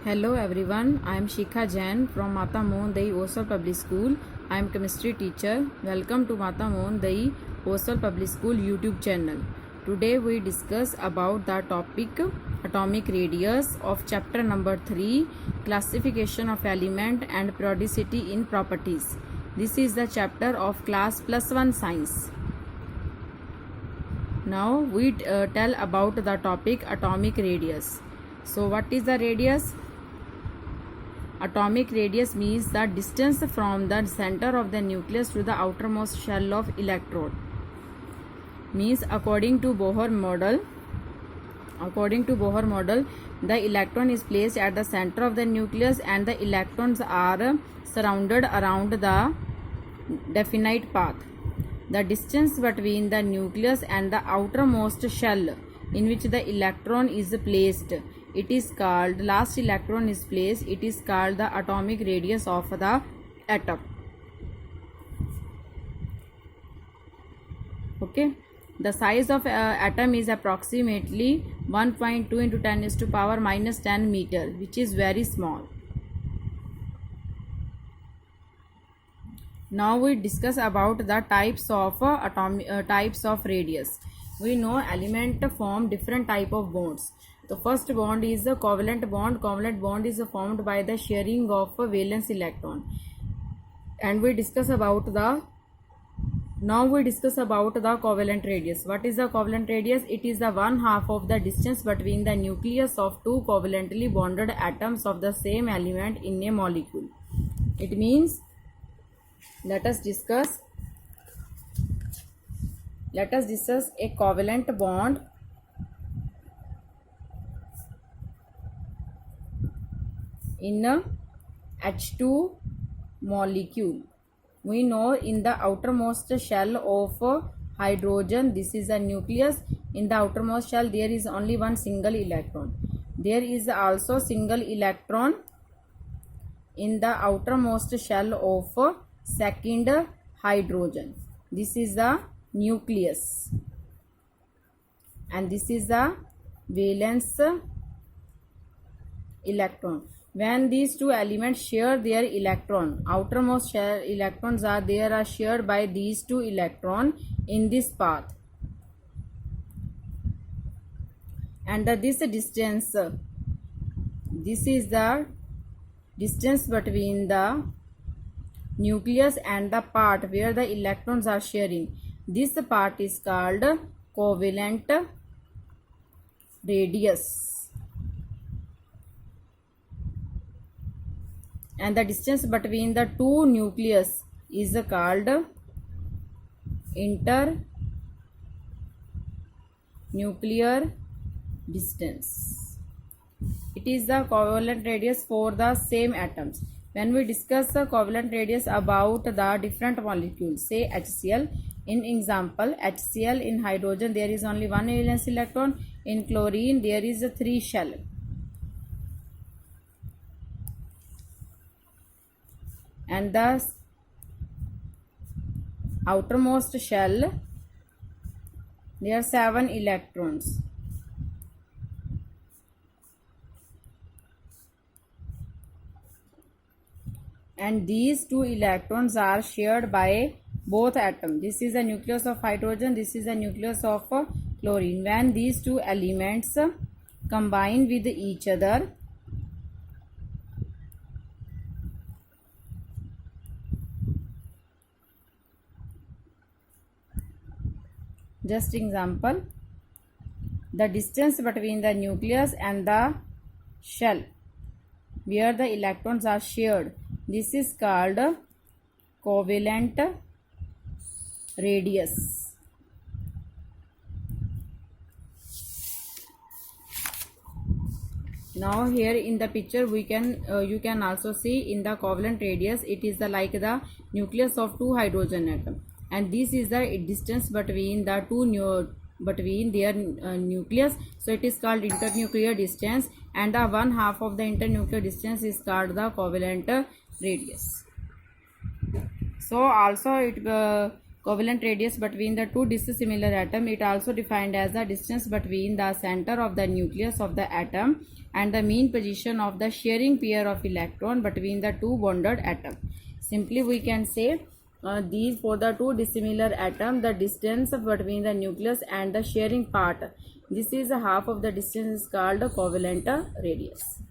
Hello everyone, I am Shikha Jain from Mata Mohan Dahi Osal Public School. I am chemistry teacher. Welcome to Mata Mohan Dahi Osal Public School YouTube channel. Today we discuss about the topic atomic radius of chapter number 3, classification of element and periodicity in properties. This is the chapter of class +1 science. Now we tell about the topic atomic radius. So what is the radius? Atomic radius means the distance from the center of the nucleus to the outermost shell of electron. Means according to Bohr model, the electron is placed at the center of the nucleus and the electrons are surrounded around the definite path. The distance between the nucleus and the outermost shell in which the electron is placed, it is called the atomic radius of the atom. Okay, the size of atom is approximately 1.2 into 10 is to power minus 10 meter, which is very small. Now we discuss about the types of radius. We know element form different type of bonds. The first bond is the covalent bond. Covalent bond is formed by the sharing of a valence electron. And we discuss about the covalent radius. What is the covalent radius? It is the one half of the distance between the nucleus of two covalently bonded atoms of the same element in a molecule. It means, let us discuss a covalent bond in a H2 molecule. We know in the outermost shell of hydrogen, this is a nucleus. In the outermost shell there is only one single electron. There is also single electron in the outermost shell of second hydrogen. This is the nucleus and this is the valence electron. When these two elements share their electron, outermost shell electrons are shared by these two electrons in this path, and this distance, this is the distance between the nucleus and the part where the electrons are sharing. This part is called covalent radius, and the distance between the two nucleus is called internuclear distance. It is the covalent radius for the same atoms. When we discuss the covalent radius about the different molecules, say HCl, in example HCl, in hydrogen there is only one valence electron, in chlorine there is 3 shell. And the outermost shell, there are 7 electrons. And these 2 electrons are shared by both atoms. This is the nucleus of hydrogen, this is the nucleus of chlorine. When these 2 elements combine with each other, just example, the distance between the nucleus and the shell where the electrons are shared, this is called covalent radius. Now here in the picture we can you can also see in the covalent radius, it is like the nucleus of 2 hydrogen atom, and this is the distance between the between their nucleus, so it is called internuclear distance, and the one half of the internuclear distance is called the covalent radius. So also it covalent radius between the two dissimilar atoms, it also defined as the distance between the center of the nucleus of the atom and the mean position of the sharing pair of electron between the two bonded atom. Simply we can say these for the two dissimilar atom, the distance between the nucleus and the sharing part, this is half of the distance is called covalent radius.